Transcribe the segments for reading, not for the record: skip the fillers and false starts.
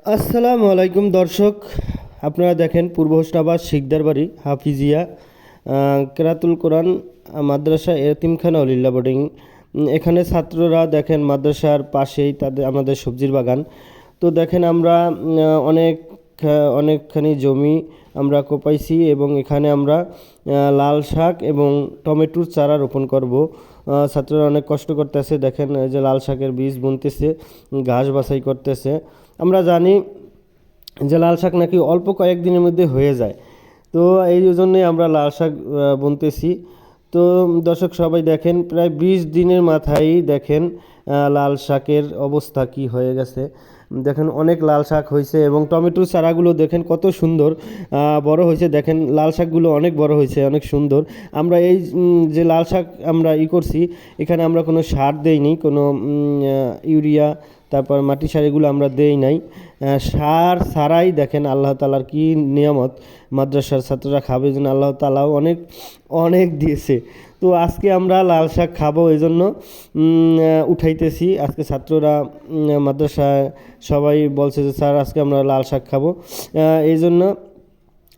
আসসালামু আলাইকুম দর্শক, আপনারা দেখেন পূর্ব হোসনাবাদ শিকদার বাড়ি হাফিজিয়া কেরাতুল কোরআন মাদ্রাসা এতিমখানা অলিল্লা বোর্ডিং। এখানে ছাত্ররা দেখেন মাদ্রাসার পাশেই তাদের আমাদের সবজির বাগান। তো দেখেন আমরা অনেকখানি জমি আমরা কোপাইছি এবং এখানে আমরা লাল শাক এবং টমেটোর চারা রোপণ করব। ছাত্ররা অনেক কষ্ট করতেছে, দেখেন এই যে লাল শাকের বীজ বুনতেছে, ঘাস বাছাই করতেছে। আমরা জানি যে লাল শাক নাকি অল্প কয়েকদিনের মধ্যে হয়ে যায়, তো এই জন্যই আমরা লাল শাক বুনতেছি। তো দর্শক সবাই দেখেন প্রায় 20 দিনের মাথায় দেখেন লাল শাকের অবস্থা কি হয়ে গেছে। দেখেন অনেক লাল শাক হয়েছে এবং টমেটোর চারাগুলো দেখেন কত সুন্দর বড় হয়েছে। দেখেন লাল শাকগুলো অনেক বড় হয়েছে, অনেক সুন্দর। আমরা এই যে লাল শাক আমরা করছি, এখানে আমরা কোনো সার দেইনি, কোনো ইউরিয়া তারপর মাটি সার এগুলো আমরা দেই নাই। সার ছাড়াই দেখেন আল্লাহ তাআলার কি নিয়ামত, মাদ্রাসার ছাত্ররা খাবে যেন আল্লাহ তাআলাও অনেক অনেক দিয়েছে। তো আজকে আমরা লাল শাক খাবো, এই জন্য উঠাইতেছি। আজকে ছাত্ররা মাদ্রাসায় সবাই বলছে যে স্যার আজকে আমরা লাল শাক খাবো, এই জন্য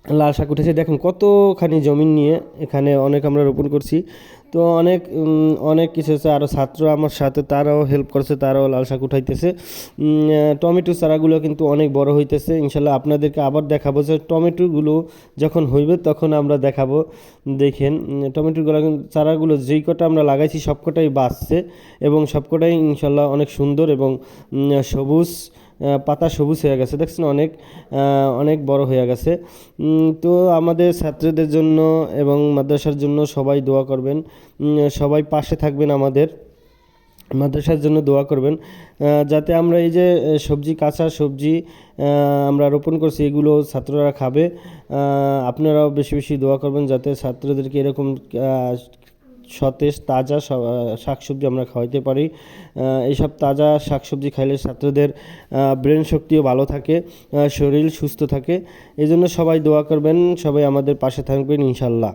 লাল শাক উঠেছে। দেখেন কতখানি জমি নিয়ে এখানে অনেক আমরা রোপণ করছি। তো অনেক কিছু হচ্ছে, আরও ছাত্র আমার সাথে তারাও হেল্প করছে, তারাও লাল শাক উঠাইতেছে। টমেটো চারাগুলো কিন্তু অনেক বড় হইতেছে। ইনশাল্লাহ আপনাদেরকে আবার দেখাবো যে টমেটোগুলো যখন হইবে তখন আমরা দেখাবো। দেখেন টমেটোগুলো চারাগুলো যেই কটা আমরা লাগাইছি সবকটাই বাঁচছে এবং সবকটাই ইনশাল্লাহ অনেক সুন্দর এবং সবুজ, পাতা সবুজ হয়ে গেছে, দেখছেন অনেক অনেক বড় হয়ে গেছে। তো আমাদের ছাত্রদের জন্য এবং মাদ্রাসার জন্য সবাই দোয়া করবেন, সবাই পাশে থাকবেন, আমাদের মাদ্রাসার জন্য দোয়া করবেন, যাতে আমরা এই যে সবজি, কাঁচা সবজি আমরা রোপণ করছি এগুলো ছাত্ররা খাবে। আপনারাও বেশি বেশি দোয়া করবেন যাতে ছাত্রদেরকে এরকম সতেজ তাজা শাকসবজি আমরা খাওয়াইতে পারি। এইসব তাজা শাকসবজি খাইলে ছাত্রদের ব্রেন শক্তিও ভালো থাকে, শরীর সুস্থ থাকে। এই জন্য সবাই দোয়া করবেন, সবাই আমাদের পাশে থাকবেন ইনশাল্লাহ।